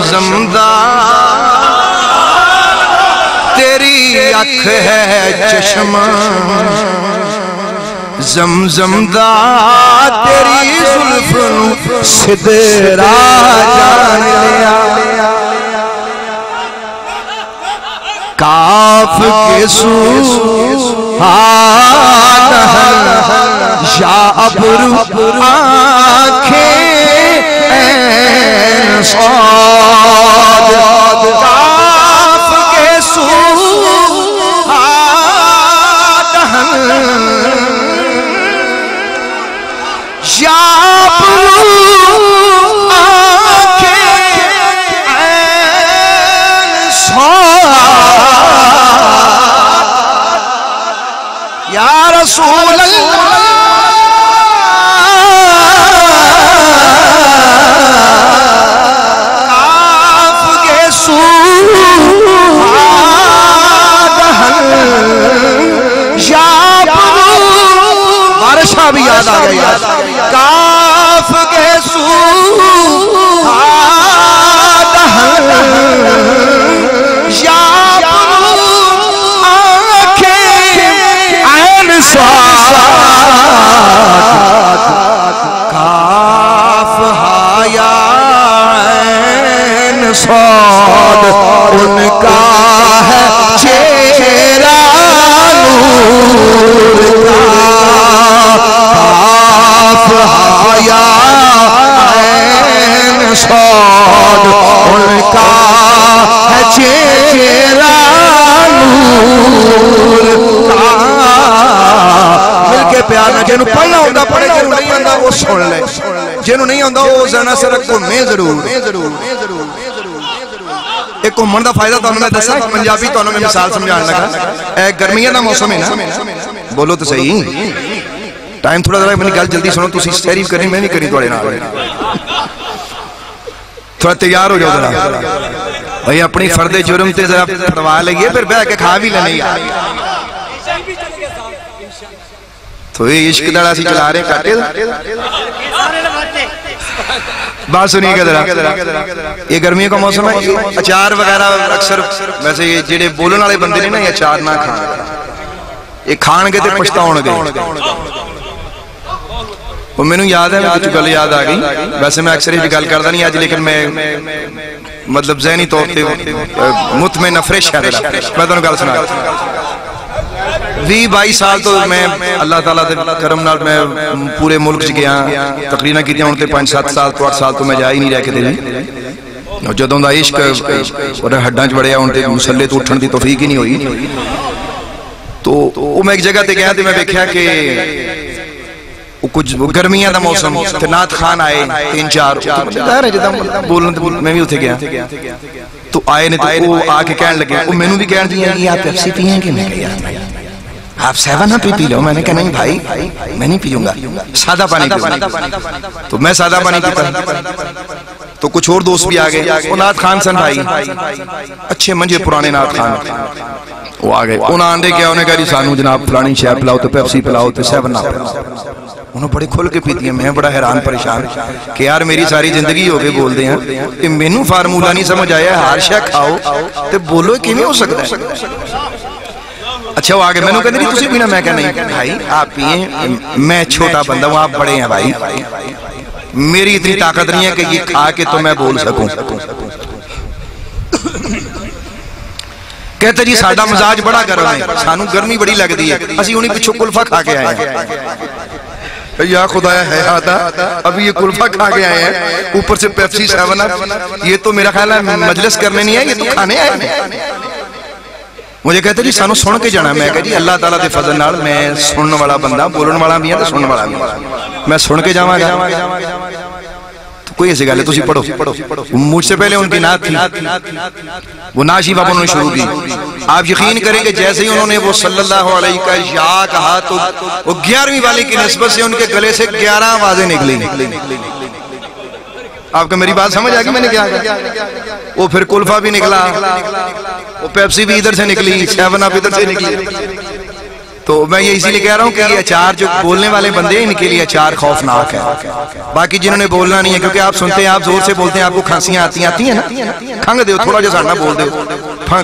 زمزم دا تیری اکھ ہے چشمہ زمزم دا تیری زلف سدرا جان لیا کاف کے سوہان یا ابرو آنکھیں این صاد کاف کے سوہان یا ابرو آنکھیں این صاد یا رسول اللہ کاف کے سوہان یا بارشہ بھی یاد آ گئی کاف کے سوہان یا کاف ہایا عین صاد ان کا ہے چہرہ نور کا کاف ہایا عین صاد ان کا ہے چہرہ نور کا پیارنا جنہوں پڑھنا ہوندہ پڑھے جنہوں نہیں ہوندہ وہ سن لے جنہوں نہیں ہوندہ وہ زنہ سے رکھ کو میں ضرور ایک کمن دا فائدہ تو ہم نے دسا پنجابی تو ہم نے مثال سمجھانے لگا گرمیہ دا موسم ہے نا بولو تو صحیح ٹائم تھوڑا ذرا اپنی گل جلدی سنو تسی تعریف کرنی میں نہیں کرنی توڑے نہ تھوڑا تیار ہو جاؤ ذرا بھئی اپنی فرد جرم تے ذرا پڑوا لگئے پھر بہ کے کھا بھی لینے تو یہ عشق دڑا سی چلا رہے ہیں کاٹے بات سنیے گا ذرا یہ گرمیوں کا موسم ہے اچار وغیرہ اکثر ویسے یہ جڑے بولن والے بندے نے نا یہ اچار نہ کھان یہ کھان کے تے پچھتاؤن گئے وہ میں نے یاد ہے کچھ گل یاد آ گئی ویسے میں اکثر یہ گل کردا نہیں آج لیکن میں مطلب ذہنی طور پہ مطمئن فریش ہے میں تمہیں گل سنا 20-22 سال تو میں اللہ تعالیٰ دے کرم نال میں پورے ملک سے گیا تقریریں کی ہوں 5-7 سال تو 8 سال تو میں جا ہی نہیں رہ کے دے جدوں دا عشق اور ہڈاں چ وڑیا ہوں تے مسلے تو اٹھن دی توفیق ہی نہیں ہوئی تو میں ایک جگہ تے گیا تے میں دیکھا کہ کچھ گرمیاں دا موسم تے نعت خان آئے 3-4 بولن میں بھی اتھے گیا تو آئے نے تو وہ آ کے کہنے لگے وہ میں نو بھی کہنے دیا کہ آپ پیپسی پیئیں کہ میں کہا آپ 7 اپ پی لو میں نے کہا نہیں بھائی میں نہیں پیوں گا سادہ پانی پیوں گا تو میں سادہ پانی پیتا تو کچھ اور دوست بھی آگئے وہ نعت خان سن بھائی اچھے منجے پرانے نعت خان وہ آگئے انہاں آندے کیا انہیں کہا جی سانو جناب پلانی شاہ پلاؤ تو پیپسی پلاؤ تو 7 اپ انہوں بڑے کھل کے پیتی ہیں میں بڑا حیران پریشان کہ یار میری ساری زندگی ہو کے بول دے ہیں کہ مینوں فارمولہ نہیں سمجھ آیا ہر شاہ کھاؤ تو بولو کہ میں ہو سکتا ہے اچھا وہ آگے میں نے کہا نہیں تسی پینا میں کہا نہیں بھائی آپ پیئیں میں چھوٹا بندہ ہوں آپ بڑے ہیں بھائی میری اتنی طاقت نہیں ہے کہ یہ کھا کے تو میں بول سکوں کہتے جی ساڈا مزاج بڑا گرم ہے سانو گرمی بڑی لگ دی ہے اسی انہی پچھو کلفہ کھا کے آئے ہیں یا خدایا ہے آتا ابھی یہ کلفہ کھا کے آئے ہیں اوپر سے پیپسی 7 اپ یہ تو میرا خیال ہے مجلس کرنے نہیں ہے یہ تو کھانے آئے ہیں مجھے کہتے جی سانو سن کے جانا میں کہا جی اللہ تعالیٰ دے فضل نال میں سنن والا بندہ بولن والا بھی ہے تو سنن والا بھی میں سن کے جاواں گا تو کوئی ایسی گل ہے تسی پڑھو مجھ سے پہلے ان کی نعت تھی وہ ناشیفہ انہوں نے شروع کی آپ یقین کریں کہ جیسے ہی انہوں نے وہ صلی اللہ علیہ کا یا کہا تو وہ 11ویں والے کی نسبت سے ان کے گلے سے 11 آوازیں نکلی آپ کو میری بات سمجھ آگی میں نے کیا کہا وہ پھر کلفہ بھی نکلا وہ پیپسی بھی ادھر سے نکلی 7 اپ ادھر سے نکلی تو میں یہ اسی لیے کہہ رہا ہوں کہ یہ اچار جو بولنے والے بندے ان کے لیے اچار خوفناک ہے. باقی جنہوں نے بولنا نہیں ہے کیونکہ آپ سنتے ہیں آپ زور سے بولتے ہیں آپ کو کھانسیاں آتی ہیں نا کھنگ دیو تھوڑا جا ساڑھنا بول دیو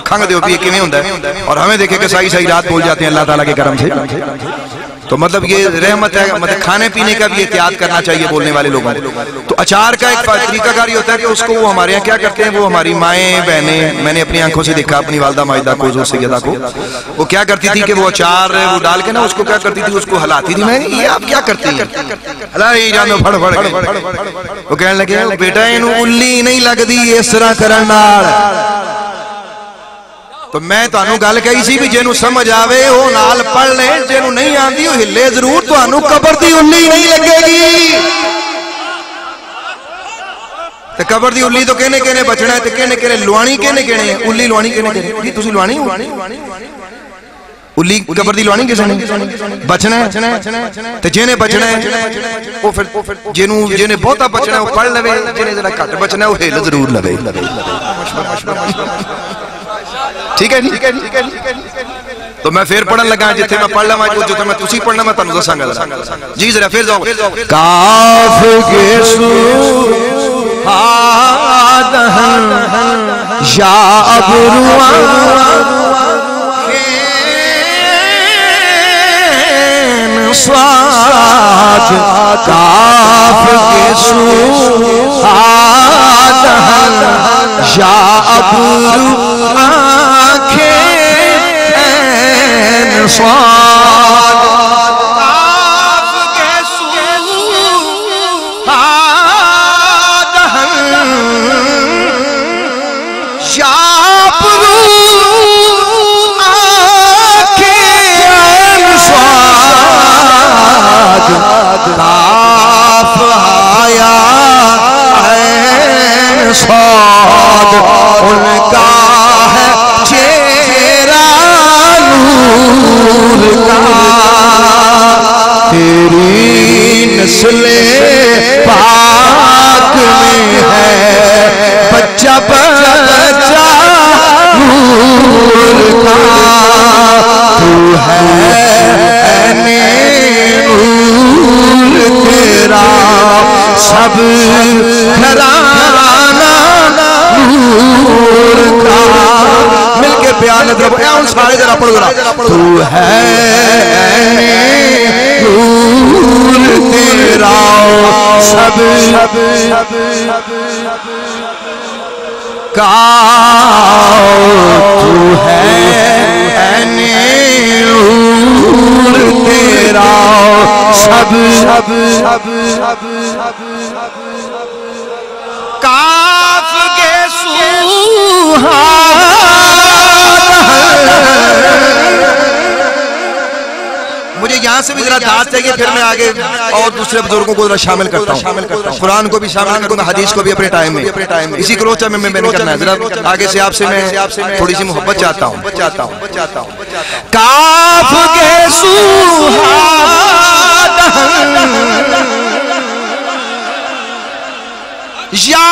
کھنگ دیو بھی کیویں ہوندا ہے اور ہمیں دیکھیں کہ صحیح رات بول جاتے ہیں اللہ تعالیٰ کے کرم سے. تو مطلب یہ رحمت ہے مطلب کھانے پینے کا بھی احتیاط کرنا چاہیے بولنے والے لوگوں کو. تو اچار کا ایک طریقہ کار یہ ہوتا ہے کہ اس کو وہ ہمارے یہاں کیا کرتے ہیں وہ ہماری مائیں بہنیں میں نے اپنی آنکھوں سے دیکھا اپنی والدہ ماجدہ کو حضور سیدہ کو وہ کیا کرتی تھی کہ وہ اچار وہ ڈال کے نا اس کو کیا کرتی تھی اس کو ہلاتی تھی. میں یہ آپ کیا کرتی ہیں ہلائی جانو پھڑ پھڑ وہ کہنے لگے بیٹا انہوں الی نہیں لگدی اس طرح کرن نال. تو میں تانوں گل کہی سی بھی جنوں سمجھ آوے وہ نال پڑھ لے جنوں نہیں آندی وہ ہلے ضرور تانوں قبر دی الی نہیں لگے گی. تے قبر دی الی تو کہنے کہنے بچنا ہے تے کہنے کہنے لوانی کہنے کہنے الی لوانی کہنے کہنے تسی لوانی ہو الی قبر دی لوانی کسے نے بچنا ہے تے جنے بچنا ہے وہ پھر جنے بہتا بچنا ہے وہ پڑھ لوے جنے ذرا گھٹ بچنا ہے وہ ہل ضرور لوے. ٹھیک ہے تو میں پھر پڑھن لگا جتھے میں پڑھ لواں جو میں تسی پڑھنا میں تانوں دساں گا جی ذرا پھر جاؤ. کاف کے سو ہادہن یا ابروان سواد کاف کے سو ہادہن یا ابروان سواد کاف کے سو ہادہن شاپ رو آنکھیں سواد کاف آیا ہے سواد ان کا ہے چہرہ تیری نسل پاک میں ہے بچہ بچہ نور کا تو ہے نور تیرا سب گھرانہ نور کا. مل کے پیار نظر اے ان سارے ذرا پڑھو ذرا تو ہے نور تیرا سب کا تو ہے نور تیرا سب کاف کے سوہا مجھے یہاں سے بھی ذرا داد چاہیے پھر میں آگے اور دوسرے بزرگوں کو ذرا شامل کرتا ہوں قرآن کو بھی شامل کرتا ہوں حدیث کو بھی اپنے ٹائم میں اسی کروچہ میں نے کرنا ہے ذرا آگے سے آپ سے میں تھوڑی سی محبت چاہتا ہوں. کاف کے سوہا یا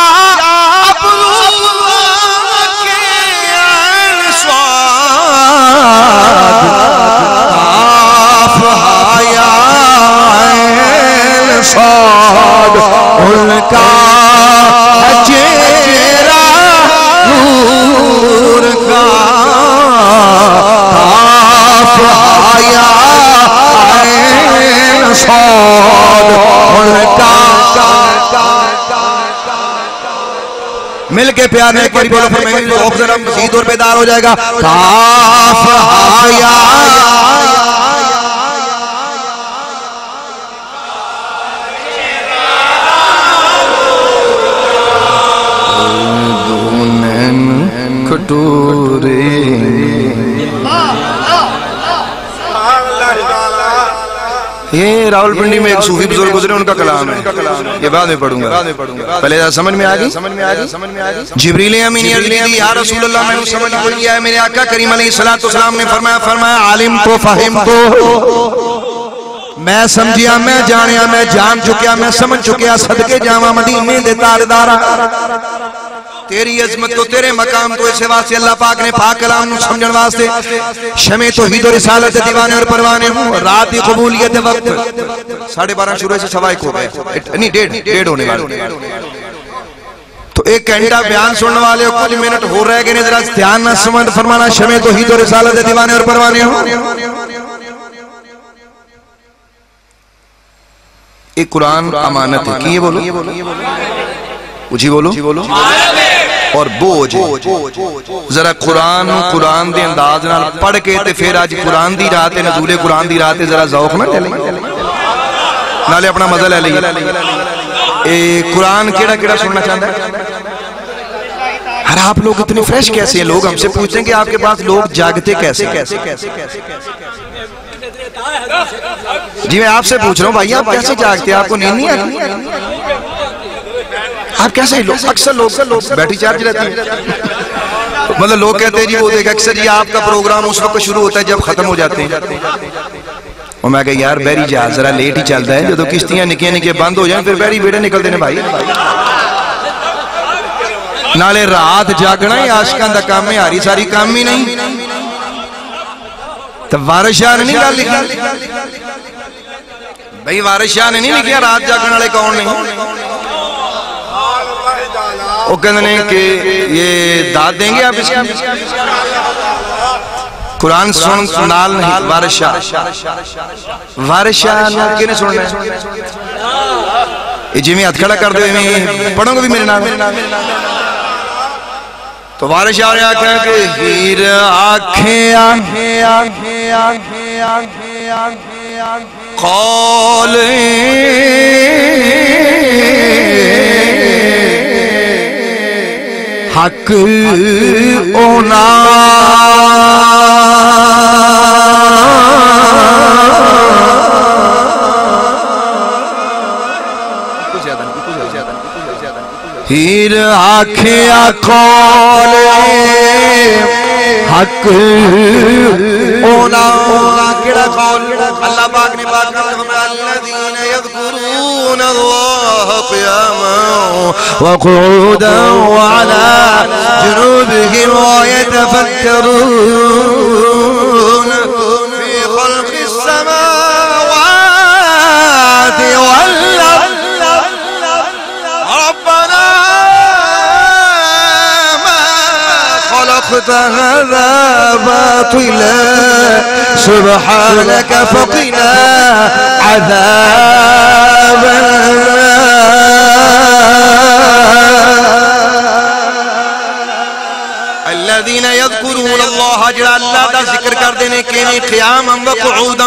صاد ان کا چہرہ نور کا کاف آیا عین صاد ان کا. مل کے پیار میں ایک بار بولو پھر میں لوگ ذرا مزید اور بیدار ہو جائے گا. کاف آیا کھٹورے یہ راول پنڈی میں ایک صوفی بزرگ گزرے ان کا کلام ہے یہ بعد میں پڑھوں گا پہلے سمجھ میں آگئی. جبریل امین عرض کی یا رسول اللہ میں نے سمجھ بول گیا ہے میرے آقا کریم علیہ السلام نے فرمایا عالم تو فہم تو میں سمجھیا میں جانیا میں جان چکیا میں سمجھ چکیا صدقے جاواں مدینے دے تاجدارا تیری عظمت تو تیرے مقام تو اسے واسطے اللہ پاک نے پاک کلام نو سمجھن واسطے شمع توحید و رسالت دیوانے اور پروانے ہوں رات قبولیت وقت 12:30 شروع سے 1:15 ہو گئے نہیں 1:30 ہونے والے تو 1 گھنٹہ بیان سننے والے کچھ منٹ ہو رہے گئے ذرا دھیان نہ سمجھ فرمانا شمع توحید و رسالت دیوانے اور پروانے ہوں ایک قرآن امانت ہے کی یہ بولو جی بولو اور بوجھ ذرا قرآن دے انداز نال پڑھ کے تے پھر آج قرآن دی رات ہے نزول قرآن دی رات ہے ذرا ذوق نہ لے نالے اپنا مزہ لے لئے قرآن کیڑا سننا چاہتا ہے ہر آپ لوگ اتنے فریش کیسے ہیں لوگ ہم سے پوچھتے ہیں کہ آپ کے پاس لوگ جاگتے کیسے جی میں آپ سے پوچھ رہا ہوں بھائی آپ کیسے جاگتے ہیں آپ کو نیند نہیں آتی آپ کیسے اکثر لوگ بیٹری چارج رہتی ہے مطلب لوگ کہتے ہیں جی وہ دیکھ اکثر جی آپ کا پروگرام اس وقت شروع ہوتا ہے جب ختم ہو جاتے ہیں اور میں کہا یار بیری جہاز ذرا لیٹ ہی چلتا ہے جو کشتیاں نکے بند ہو جائیں پھر بیری بیڑے نکل دینے بھائی نالے رات جاگنا ہی عاشقان دا کام میں آری ساری کام ہی نہیں تو وارث شاہ نے نہیں گل لکھی بھئی وارث شاہ نے نہیں لکھیا رات جاگنے والے کون نہیں وہ کہتے ہیں کہ یہ داد دیں گے آپ اس کی قرآن سن نال نہیں وارث شاہ کینے سننا ہے جی میں ہاتھ کھڑا کر دو پڑھوں گا بھی میرے نام تو وارث شاہ نے آکھا کہ ہیر قول حق اونا ہیر آنکھیں قول حق اونا کیڑا قول اللہ پاک نے پاک الذین یذکرون اللہ قیاما وقعودا وعلا جنوبهم ويتفکرون فی خلق السماوات والارض ربنا هذا باطلا سبحانك فقنا عذاب الذين يذكرون الله جل اللہ دا ذکر کر دینے کینے قیاما وقعودا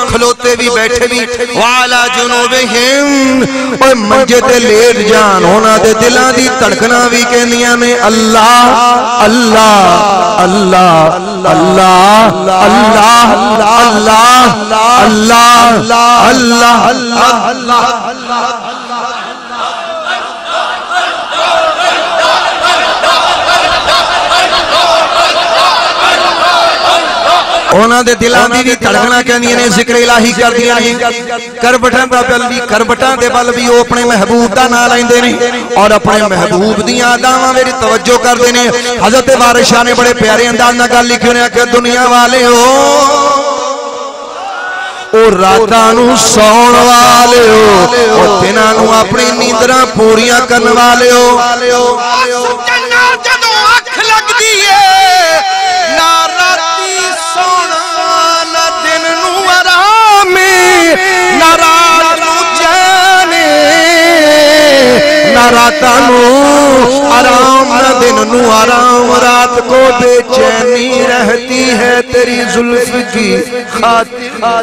کھلوتے بھی بیٹھے بھی وعلا جنوبہم اور منجے تے لیٹ جان ہونا دے دلان دی تڑکنا بھی کہنیاں میں اللہ اللہ اللہ اللہ اللہ اللہ اللہ اللہ اونا دے دلان دی بھی تڑکنا کہنی نے ذکر الہی کر دیا کربٹان دا بل بھی کربٹان دے بل بھی وہ اپنے محبوب دا نہ لائن دینے اور اپنے محبوب دیاں داواں میری توجہ کر دینے حضرت وارث شاہ نے بڑے پیارے انداز نہ گل لکھی نے کہ دنیا والے ہو اور راتانو سون والے ہو اور دنانو اپنی نیندراں پوریاں کرن والے ہو جنات جدو اکھ لگ دیئے راتانو آرام نہ دن نو آرام رات کو بے چینی رہتی ہے تیری زلف کی خاطر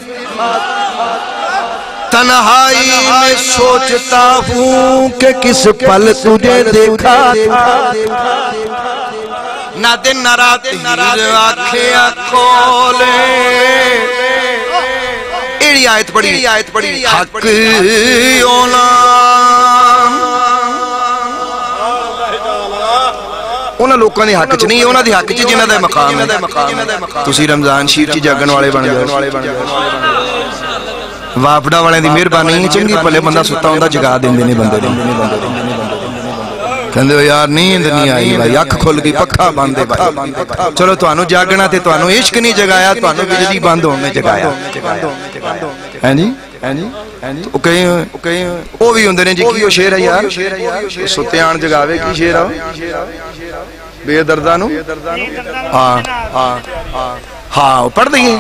تنہائی میں سوچتا ہوں کہ کس پل تجھے دیکھا نہ دن نہ رات ہیر آنکھیں کھولے ایڑی آیت پڑی حق اولا انہاں لوکاں دی حق چ نہیں انہاں دی حق چ جنہاں دا مقام ہے تسی رمضان شریف چ جاگن والے بن جاؤ واپڑا والے دی مہربانی چنگی بھلے بندہ ستا ہوندا جگا دیندے نے بندے کہندے ہو یار نیند نہیں آئی بھائی اکھ کھل گئی پکھا بند ہے بھائی چلو تانوں جاگنا تے تانوں عشق نہیں جگایا تانوں بجلی بند ہونے جگایا ہیں جی او کہیں او بھی ہوندے نے جی کی او شعر ہے یار ستیاں جگاوے کی شعر ہے بے دردانو ہاں ہاں پڑھ دیں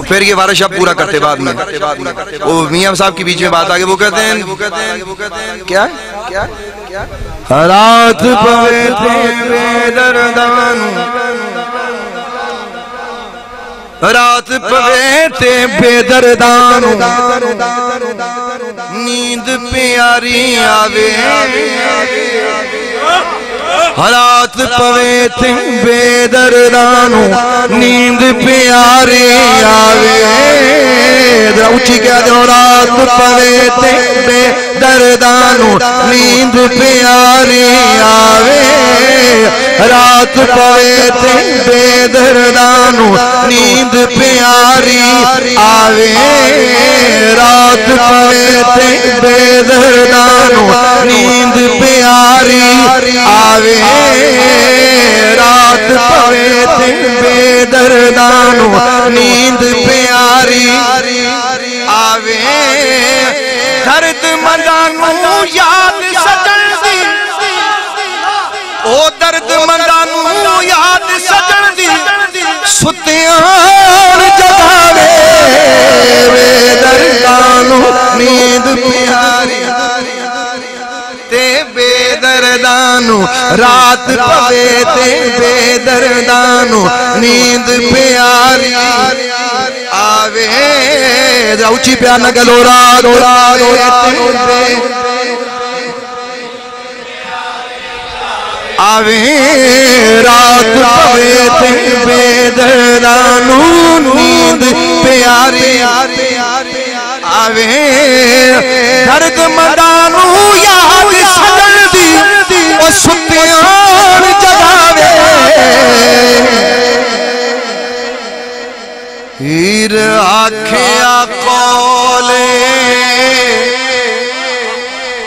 پھر یہ وارث صاحب پورا کرتے بعد میں وہ میاں صاحب کی بیچ میں بات آگے وہ کہتے ہیں کیا رات پوے تھے بے دردانو رات پوے تھے بے دردانو نیند پیاری آوے رات پوے تھے بے دردانو نیند پیاری آوے اچھی کیا دو رات پوے تھے بے دردانو نیند پیاری آوے رات پوے تھے بے دردانو نیند پیاری آوے رات پوے تھے بے دردانو نیند پیاری آوے رات پوے تھے بے دردانو نیند پیاری آوے درد مندانو یاد سجن دی او درد مندانو یاد سجن دی ستیاں جگاوے بے دردانو نیند پیاری تے بے دردانو رات پوے تے بے دردانو نیند پیاری آوے اچھی پیانا گلو رات آوے رات پوے تے بے دردانو نیند پیاری آوے درد مندانو یاد سجن دی او ستیاں جگاوے ہیر آکھیا قولے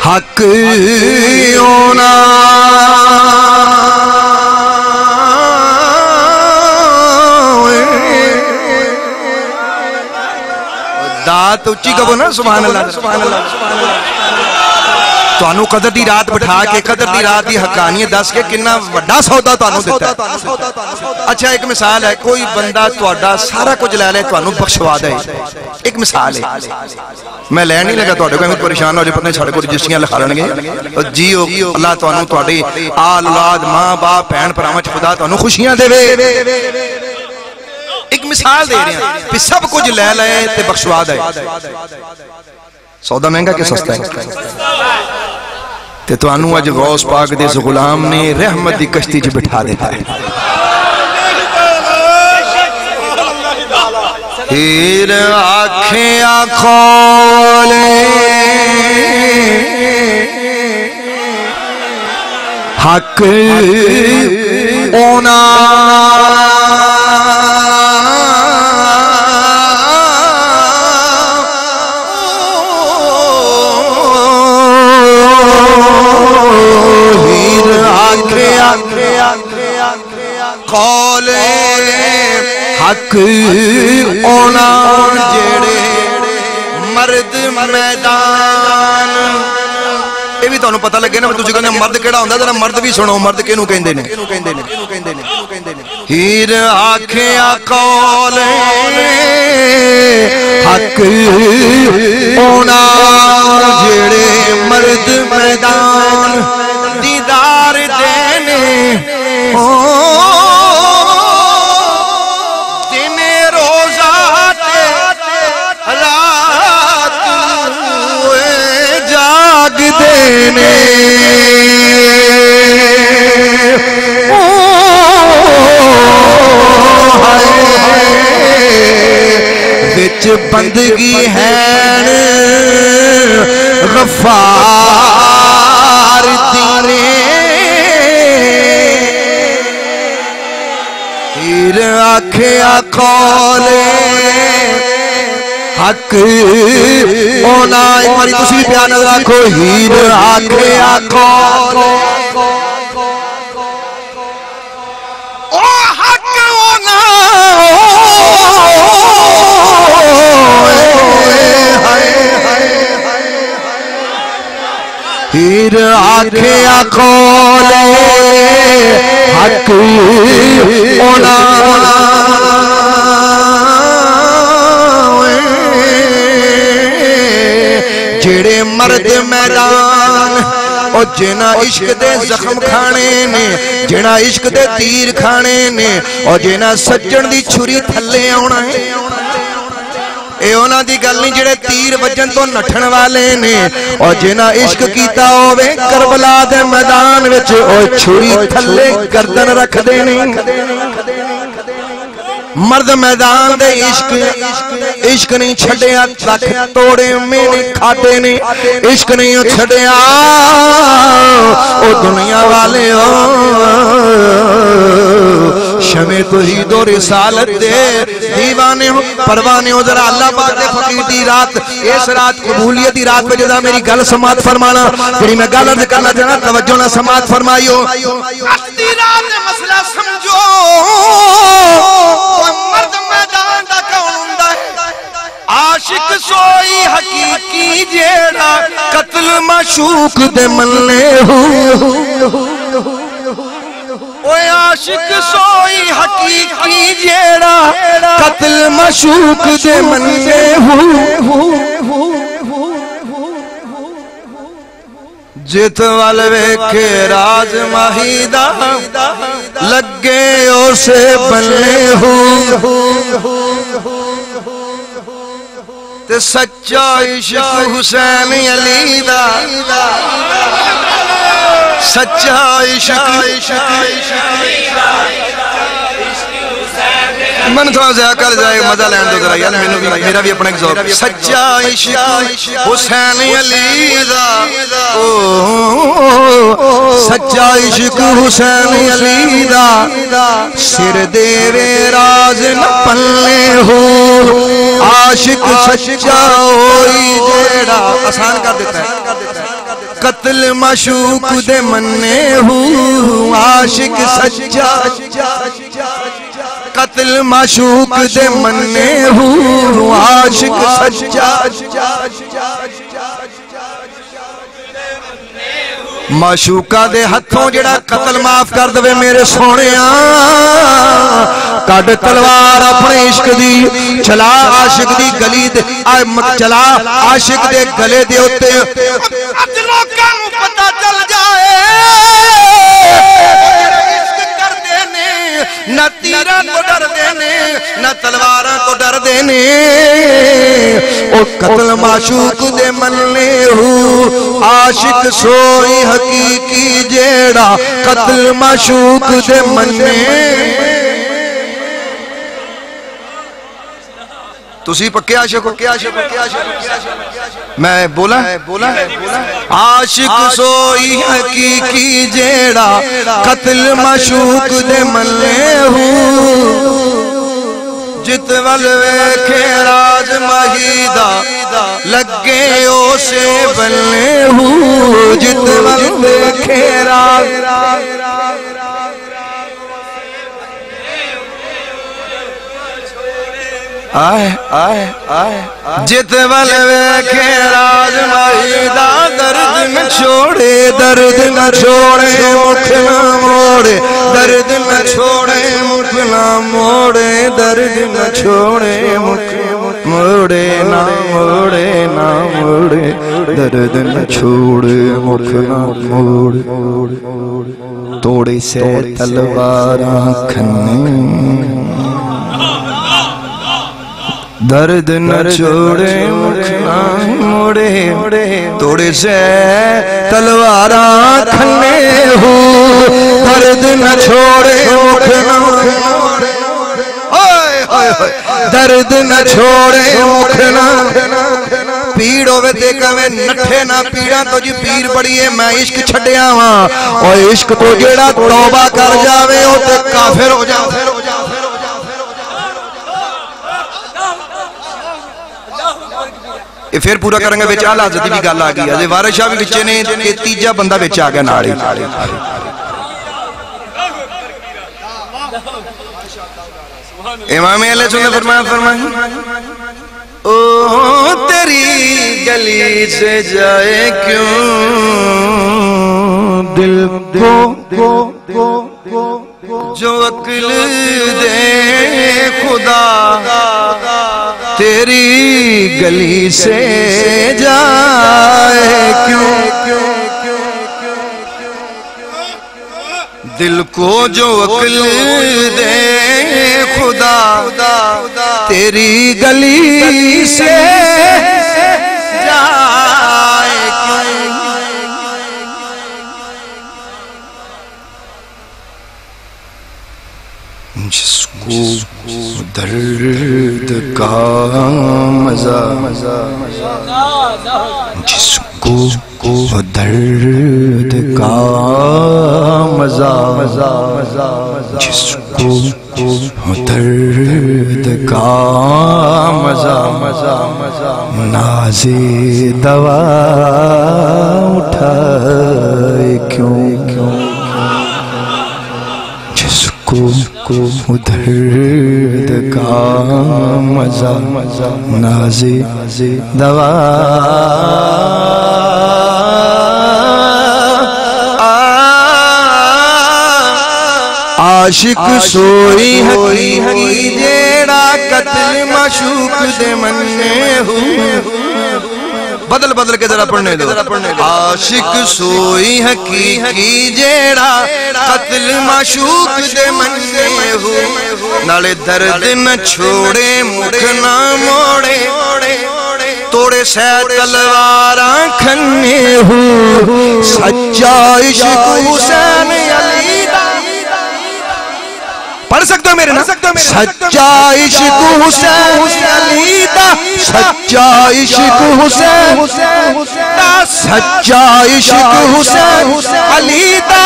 حق ہونا دات اچھی کہو نا سبحان اللہ سبحان اللہ تو انو قدر دی رات بٹھا کے قدر دی رات دی حقانیت دس کے کننا وڈا سودا تو انو دیتا ہے اچھا ایک مثال ہے کوئی بندہ تو اڈا سارا کچھ لے لے تو انو بخشوا دے ایک مثال ہے میں لے نہیں لگا تو اڈے کو ہمیں پریشان ہو جائے پتنے چھاڑے کو رجسٹریاں لکھا گے جیو اللہ تو انو تو اڈے آل اولاد ماں باپ پہن پرامچ خدا تو انو خوشیاں دے ایک مثال دے رہے ہیں پھر سب کچھ لے لے تے بخشوا دے سودا مہنگا کہ سستا ہے تے تو انو اج غوث پاک دے غلام نے رحمت دی کشتی جو بٹھا دیتا ہے ہیر آنکھیں کھولے حق ہونا حق اونا جیڑے مرد میدان یہ بھی تو انہوں پتہ لگے نا تجھے کہنے مرد کیڑا ہوندہ ذرا مرد بھی سنو مرد کینوں کہندے نے ہیر آنکھیں کھولے حق اونا جیڑے مرد میدان دیدار دینے دینے وچ بندگی ہے غفار دینے ہیر آنکھیں کھولے حق اونا ایک باری تسی پیار نظر آکھو ہیر آکھے آکھو او حق اونا ہیر آکھے آکھو حق اونا جڑے مرد میدان او جنا عشق دے زخم کھانے نے جنا عشق دے تیر کھانے نے او جنا سجن دی چھری تھلے آنا ہے اے اونا دی گل نہیں جڑے تیر وجن تو نٹھن والے نے او جنا عشق کیتا ہوئے کربلا دے میدان وچ او چھری تھلے گردن رکھ دے نہیں مرد میدان دے عشق نہیں چھڑیا تک توڑے میں نے کھاٹے نے عشق نہیں چھڑیا او دنیا والے ہو شمع توحید و رسالت دے دیوانے ہو پروانے ہو ذرا اللہ پاک دے فقیر دی رات اس رات قبولیت دی رات پہ جدا میری گل سماعت فرمانا جڑی میں گل عرض کرنا چاہنا توجہ نہ سماعت فرمائیو اختی رات مسئلہ سمجھو مرد میدان دا کون ہوندا ہے عاشق سوئی حقیقی جیڑا قتل معشوق دے ملنے ہو اوے عاشق سوئی حقیقی جیڑا قتل معشوق دے ملنے ہو جت والوے کے راز ماہیدہ لگے اسے بننے ہو تے سچا عشق حسین علی دا سچا عشق من تھوڑا زیادہ کر جائے مزہ لین دو ذرا یار میرا بھی اپنا ایک ذوق سچا عشق حسین علی دا سچا عشق حسین علی دا سر دے وے راز نہ پلنے ہو عاشق سچا ہوئی جیڑا آسان کر دیتا ہے قتل معشوق دے مننے ہو عاشق سچا قتل معشوق دے مننے ہو عاشق سچا معشوقہ دے ہتھوں جڑا قتل معاف کر دوے میرے سونیاں کڈ تلوار اپنے عشق دی چلا عاشق دی گلی دے چلا عاشق دے گلے دے ہوتے لوکاں نوں پتہ چل جائے نہ تیرہ کو ڈر دینے نہ تلوارہ کو ڈر دینے او قتل معشوق دے ملنے ہو عاشق سوئی حقیقی جیڑا قتل معشوق دے ملنے تسی پکے عاشق ہو میں بولا عاشق سوئی حقیقی جیڑا قتل معشوق دے ملنے ہو جت والوے کے راج مہیدہ لگے اسے بلنے ہو جت والوے کے راج جت والوے کے راج مہیدہ درد نہ چھوڑے درد نہ چھوڑے مکھ نہ موڑے درد نہ چھوڑے مکھ نہ موڑے درد نہ چھوڑے مکھ موڑے نہ موڑے نہ موڑے درد نہ چھوڑے مکھ نہ موڑے توڑے سے تلواراں کھنے درد نہ چھوڑے مکھ نہ موڑے توڑے سے تلواراں کھنے ہو درد نہ چھوڑے مکھ نہ موڑے درد نہ چھوڑے مکھ نہ پیڑ ہوئے دیکھا میں نٹھے نہ پیڑاں تو جی پیر بڑی ہے میں عشق چھڑیا ہاں اور عشق تو جیڑا توبہ کر جاوے ہو تے کافر ہو جاوے یہ پھر پورا کریں گے بچ آلہ حضرت بھی گل آ گئی ہے وارث شاہ بھی بچے نے تیجا بندہ بچ آ گیا ناڑی امام علیہ سنت فرمایا او تیری گلی سے جائے کیوں دل کو جو عقل دے خدا تیری گلی سے جائے کیوں دل کو جو عقل دے خدا تیری گلی سے جائے کیوں جس کو درد کا مزہ جس کو درد کا مزہ جس کو درد کا مزہ ناز دوا اٹھائے کیوں جس کو درد کا مزہ ناز دوا عاشق سوئی حقیقی جیڑا قتل معشوق دے مننے ہوں بدل کے ذرا پڑھنے دو عاشق سوئی حقیقی جیڑا قتل معشوق دے مننے ہوں نالے درد نہ چھوڑے مکھ نہ موڑے توڑے سے تلواراں کھنے ہوں سچا عشق حسین علی دا پڑھ سکتے ہو میرے نا سچا عشق حسین علی دا سچا عشق حسین دا سچا عشق حسین علی دا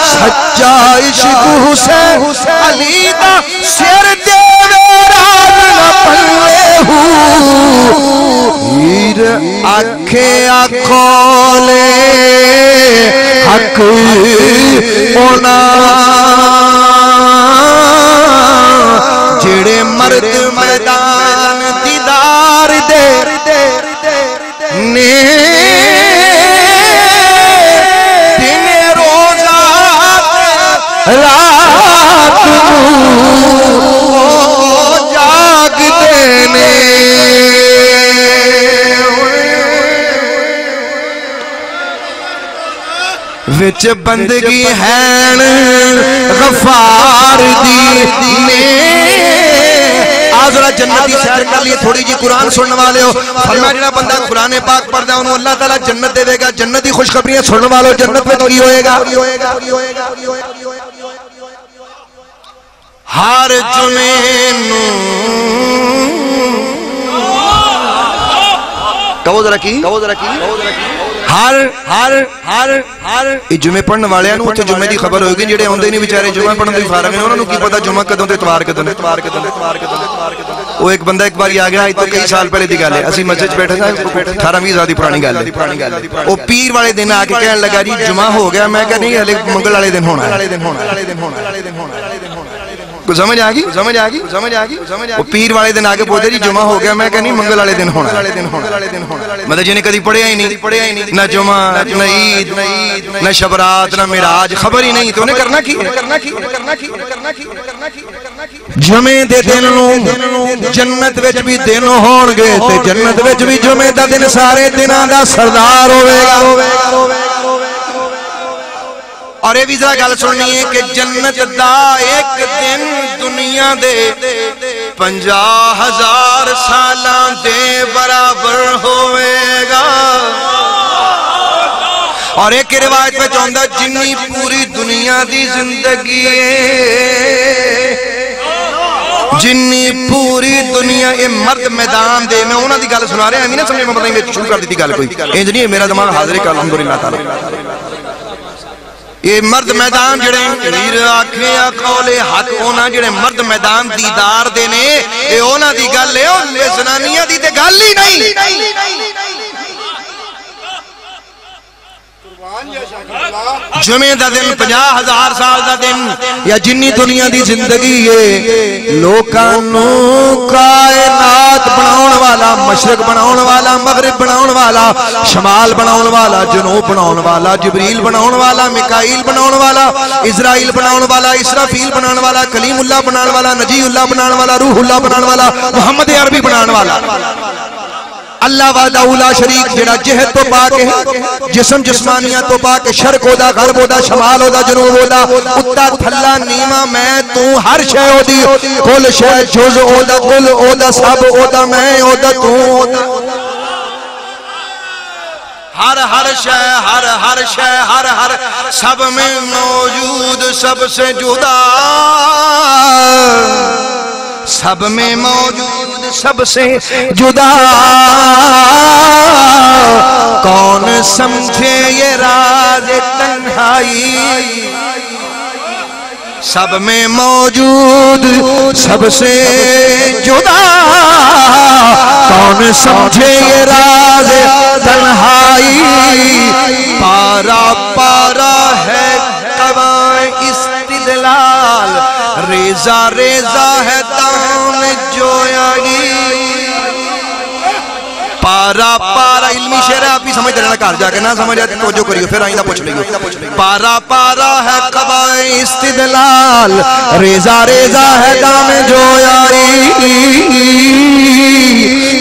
سچا عشق حسین علی دا سیر دے راز نہ پلے ہوں ہیر آنکھیں کھولے حق اونا جڑے مرد میدان دیدار دے نے دن روزہ رات جاگ دینے وچ بندگی ہین غفار دی نے آزرہ جنتی سیر کر لیے تھوڑی جی قرآن سننے والے ہو فرمایا جنہ بندہ قرآن پاک پڑھ دے انہوں اللہ تعالیٰ جنت دے گا جنتی خوشخبریاں سننے والے ہو جنت میں کی ہوئے گا ہر جمعینوں کہو ذرا کی ہر جمعے پڑھنے والے ہیں اتنے جمعے دی خبر ہوگی جڑے ہوندے نہیں بیچارے جمعہ پڑھنے دی فارغ ہیں انہوں نے کی پتا جمعہ کدوں تے اتوار کدوں وہ ایک بندہ ایک بار آ گیا تو کئی سال پہلے دی گل ہے اسی مسجد بیٹھے تھا 18-20 سال دی پرانی گل ہے وہ پیر والے دن آ کے کہنے لگا جی جمعہ ہو گیا میں کہ نہیں ہلے منگل والے دن ہونا کو سمجھ آ گئی وہ پیر والے دن آگے پہنچے جی جمعہ ہو گیا میں کہ نہیں منگل والے دن ہونا مطلب جنہیں کدی پڑھیا ہی نہیں نہ جمعہ نہ عید نہ شبرات نہ معراج خبر ہی نہیں تو انہیں کرنا کی جمعے دے دن جنت وچ بھی دن ہون گے تے جنت وچ بھی جمعے دا دن سارے دناں دا سردار ہوے گا اور یہ بھی ذرا گل سننی ہے کہ جنت دا ایک دن دنیا دے 50,000 سالاں دے برابر ہوئے گا اور ایک روایت پہ چاہتا جنی پوری دنیا دی زندگی جنی پوری دنیا یہ مرد میدان دے میں انہوں دی گل سنا رہے ہیں ہمیں نہ سمجھے میں پتہ نہیں میں شروع کر دیتی گل کوئی انج نہیں ہے میرا دماغ حاضر ہے کہ الحمدللہ تعالی یہ مرد میدان جڑے ویر آکھے قول حق ہونا جڑے مرد میدان دیدار دینے اے ہونا دی گل ہے اے زنانیاں دی تے گل ہی نہیں جمعہ دا دن 50,000 سال دا دن یا جنی دنیا دی زندگی ہے لوکانو کائنات بناؤن والا مشرق بناؤن والا مغرب بناؤن والا شمال بناؤن والا جنوب بناؤن والا جبریل بناؤن والا میکائیل بناؤن والا اسرائیل بناؤن والا اسرافیل بناؤن والا کلیم اللہ بناؤن والا نجی اللہ بناؤن والا روح اللہ بناؤن والا محمد عربی بناؤن والا اللہ وحدہ لا شریک جڑا جہت تو پاک ہے جسم جسمانیات تو پاک ہے شرق ہودا غرب ہودا شمال ہودا جنوب ہودا اتا تھلا نیمہ میں تو ہر شے ہو دی کل شے جز ہودا کل ہودا سب ہودا میں ہودا تو ہودا ہر شے ہر شے ہر سب میں موجود سب سے جدا سب میں موجود سب سے جدا کون سمجھے یہ راز تنہائی سب میں موجود سب سے جدا کون سمجھے یہ راز تنہائی پارا پارا ہے قوائے استدلال ریزہ ریزہ ہے تان جویائی پارا پارا علمی شعر ہے آپ بھی سمجھ دینا کار جا کے نہ سمجھ آتی توجہ کریو پھر آئندہ پوچھ لئیو پارا پارا ہے قبائے استدلال ریزہ ریزہ ہے دام جویائی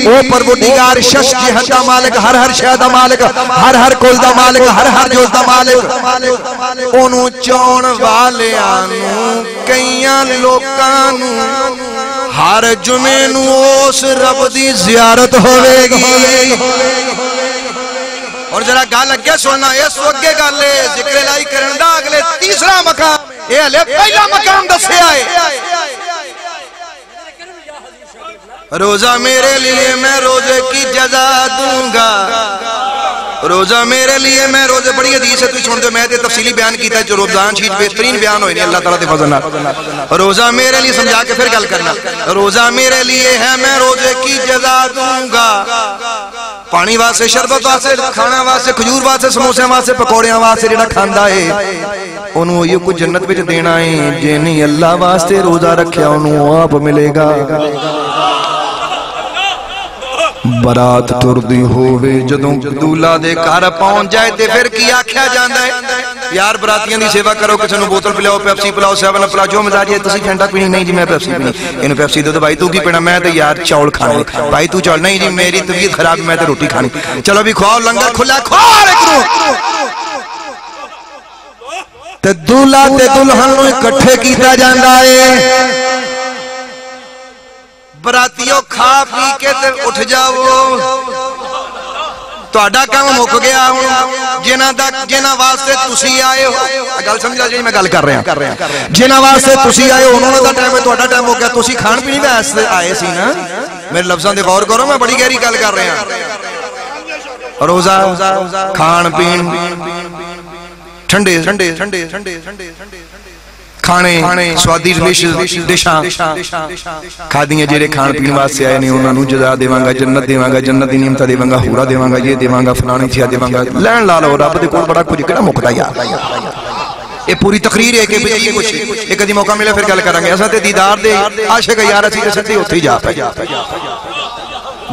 اوپر وہ دیگار شش جہت دا مالک ہر شہ دا مالک ہر کل دا مالک ہر جوز دا مالک انہوں چون والے آنوں کئیاں لوکانوں ہر جمعے نو اس رب دی زیارت ہوئے گی اور ذرا گال اگے سننا اس وگے گالے ذکر الہی کرندہ اگلے تیسرا مقام یہ لے پہلا مقام دسے آئے روزہ میرے لیے میں روزے کی جزا دوں گا روزہ میرے لیے میں روزے بڑی حدیث ہے تو چھوڑ دو میں تے تفصیلی بیان کیتا ہے جو رمضان شیٹ بہترین بیان ہوئی نہیں اللہ تعالیٰ تے فضل روزہ میرے لیے سمجھا کے پھر گل کرنا روزہ میرے لیے ہے میں روزے کی جزا دوں گا پانی واسے شربت واسے کھانا واسے کھجور واسے سموسے واسے پکوڑیاں واسے جڑا کھاندا ہے انہوں یہ کچھ جنت وچ دینا ہے جنہیں اللہ واسطے روزہ رکھیا انہوں آپ ملے گا برات تردی ہوئے جدوں دولہ دے کار پہنچ جائے تے پھر کیا کیا جاندہ ہے یار براتیاں دی سیوا کرو کچھ انہوں بوتل پلاؤ پیپسی پلاؤ سیون پلاؤ جو مزاج ہے تسی فینٹا پینی نہیں جی میں پیپسی پینی انہوں پیپسی دو بھائی تو کی پینا میں تے یار چاول کھانے بھائی تو چاول نہیں جی میری طبیعت خراب میں تے روٹی کھانی چلو بھی کھواؤ لنگر کھلا کھواؤ ایک رو تے دولہ تے دلہن نو اکٹھے کیتا جاندہ ہے براتیوں کھا پی کے تے اٹھ جاؤ تو اڈا کام مک گیا ہوں جنہ واسطے تسی آئے ہو گل سمجھا جی میں گل کر رہے ہیں جنہ واسطے تسی آئے ہو انہوں نے دا ٹائم ہے تو اڈا ٹائم ہو گیا تسی کھان پی نہیں واسطے آئے سی نا میرے لفظاں دے غور کرو میں بڑی گہری گل کر رہے ہیں روزہ کھان پین ٹھنڈے کھانے سوادی ڈشاں کھا دیئے جیرے کھان پین واسطے آئے نہیں انہوں نے جزا دیواں گا جنت دیواں گا جنت دی نعمت دیواں گا حورا دیواں گا یہ دیواں گا فلانی تھیا دیواں گا لین لالو رب دے کول بڑا کچھ کڑا مکتا یار یہ پوری تقریر ہے کہ بجی کچھ ایک ادھی موقع ملے پھر گل کریں گے ایسا تے دیدار دے عاشق یار اسی جیسے تے اتھی جا پہ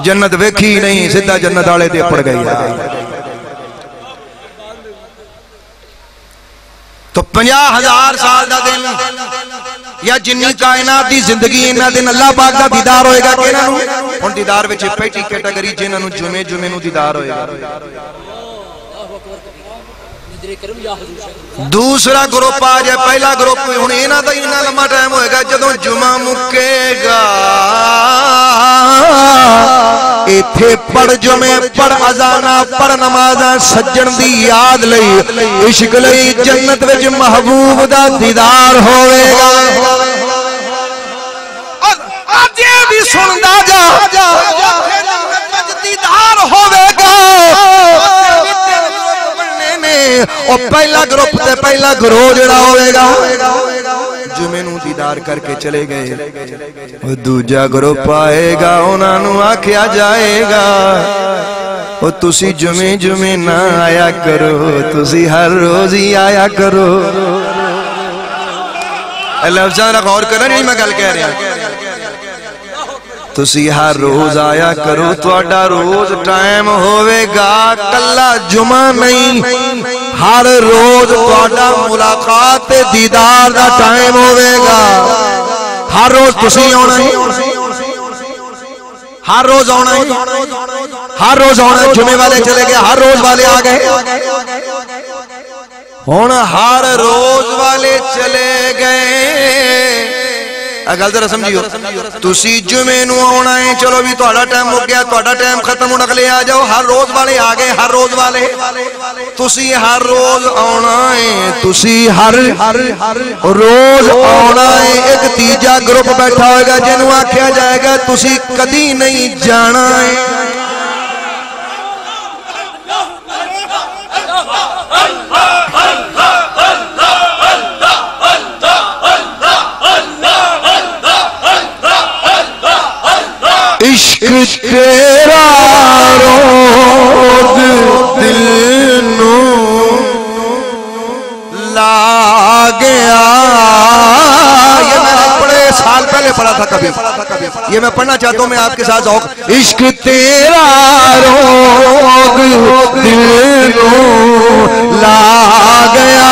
جنت ویکھی نہیں سدھا جنت آلے تے پڑ گئی تو 50,000 سال دا دن یا جنی کائنات دی زندگی انہا دن اللہ پاک دا دیدار ہوئے گا کہ انہوں ان دیدار وچ پہلی کیٹیگری جنہوں جمعے نو دیدار ہوئے گا دوسرا گروپ آ جائے پہلا گروپ ہن انہاں دا انہاں لمبا ٹائم ہوئے گا جدوں جمعہ مکے گا ایتھے پڑھ جمعے پڑھ اذانہ پڑھ نمازاں سجن دی یاد لئی عشق لئی جنت وچ محبوب دا دیدار ہوئے گا آج یہ بھی سندا جا دیدار ہوئے گا اور پہلا گروپ تے پہلا گروہ جڑا ہوئے گا جمعے نو دیدار کر کے چلے گئے، وہ دوجا گروپ آئے گا انہاں نو آکھیا جائے گا وہ تسی جمعے جمعے نہ آیا کرو، تسی ہر روز ہی آیا کرو۔ لفظاں نہ غور کرنا، نہیں میں گل کہہ رہا، تسی ہر روز آیا کرو، تواڈا روز ٹائم ہوئے گا کلا جمعہ نہیں، ہر روز تواڈا ملاقات دیدار دا ٹائم ہوئے گا، ہر روز تسی آنا ہے، ہر روز آنا ہے، ہر روز آنا ہے۔ جمعے والے چلے گئے، ہر روز والے آ گئے، ہون ہر روز والے چلے گئے۔ گل ذرا سمجھیو، تسی جمعے نو آنا ہے، چلو بھی تہاڈا ٹائم ہو گیا، تہاڈا ٹائم ختم ہونا، اگلے آ جاؤ، ہر روز والے آ گئے، ہر روز والے تسی ہر روز آنا ہے، تسی ہر روز آنا ہے۔ ایک تیجا گروپ بیٹھا ہوئے گا جنہوں آکھیا جائے گا تسی کدی نہیں جانا ہے۔ عشق تیرا روز دل نو لا گیا، یہ میں نے بڑے سال پہلے پڑھا تھا، کبھی یہ میں پڑھنا چاہتا ہوں میں آپ کے ساتھ ذوق۔ عشق تیرا روز دل نو لا گیا،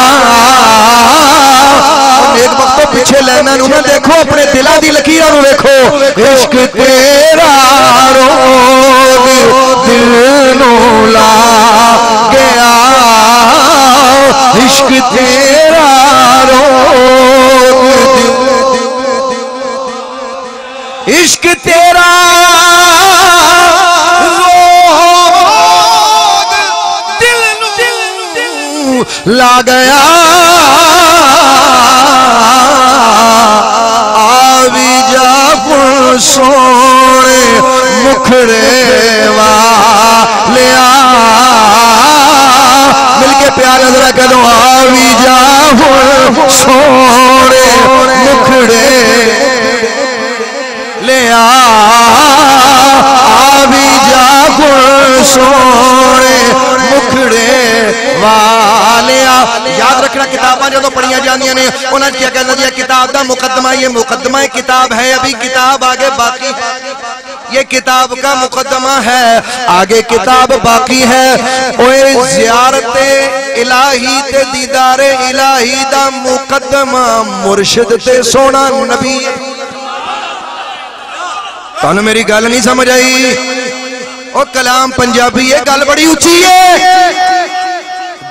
ایک وقت پیچھے لینا نو نہ دیکھو، اپنے دلہ دی لکیرہ نو دیکھو۔ عشق تیرا روز دل نو لا گیا، عشق تیرا روز عشق تیرا روز دل نو لا گیا، آوی جا پر سونے مکھڑے والیا، مل کے پیار نظرہ کہوں، آوی جا پر سونے مکھڑے لیا، آوی جا پر سونے مکھڑے والیا۔ یاد رکھنا کتاباں جدو پڑھیاں جاندیاں نے انہاں کیا کہنا دیا کتاب دا مقدمہ، یہ مقدمہ کتاب ہے، ابھی کتاب آگے باقی ہے، یہ کتاب کا مقدمہ ہے، آگے کتاب باقی ہے۔ اوے زیارت الہی تے دیدار الہی دا مقدمہ مرشد تے سونا نبی۔ تانوں میری گل نہیں سمجھ آئی؟ او کلام پنجابی ہے، گل بڑی اونچی ہے۔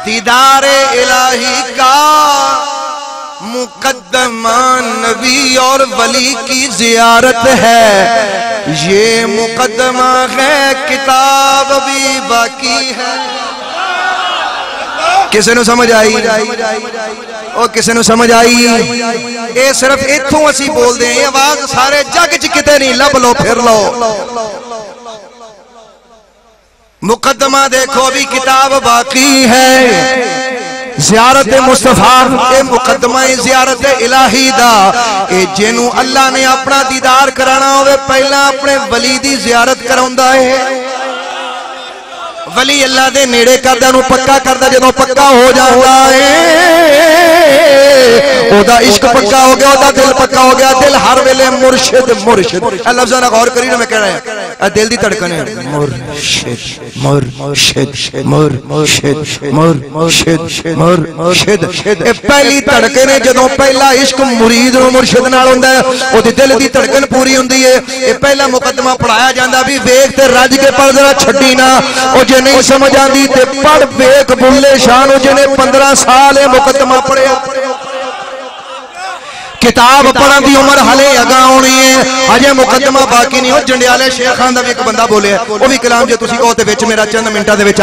دیدار الہی کا مقدمہ نبی اور ولی کی زیارت ہے، یہ مقدمہ ہے، کتاب بھی باقی ہے۔ کسے نو سمجھ آئی؟ او کسے نو سمجھ آئی؟ اے صرف ایتھوں اسی بول دیں، آواز سارے جگ چ کتے نہیں، لب لو پھر لو۔ مقدمہ دیکھو ابھی کتاب باقی ہے، زیارت مصطفیٰ، اے مقدمہ زیارت الہی دا، اے جنوں اللہ نے اپنا دیدار کرانا ہوئے پہلا اپنے ولی دی زیارت کراؤندا ہے۔ ولی اللہ دے نیڑے کردہ نو پکا کردہ جنوں پکا ہو جاتا ہے، او دا عشق پکا ہو گیا، او دا دل پکا ہو گیا، دل ہر ویلے مرشد مرشد۔ اے لفظاں غور کری نا میں کہہ رہا ہے، اے دل دی دھڑکن ہے، مرشد مرشد مرشد مرشد مرشد۔ اے پہلی دھڑکن ہے جدوں پہلا عشق مرید نو مرشد نال ہوندا ہے، او دی دل دی دھڑکن پوری ہوندی ہے۔ اے پہلا مقدمہ پڑھایا جاندا بھی ویکھ تے رج کے پڑھ ذرا چھڈی نہ، او جے نہیں سمجھ آندی تے پڑھ ویکھ بلے شاہ نو جنے 15 سال ہے مقدمہ پڑھیا۔ کتاب پڑھن دی عمر ہلے اگاں ہونی ہے، ہجے مقدمہ باقی نہیں ہو۔ جنڈیالے شیخ خان دا بھی ایک بندہ بولے ہے، وہ بھی کلام جو تسی کہو تے وچ میرا چند منٹاں دے وچ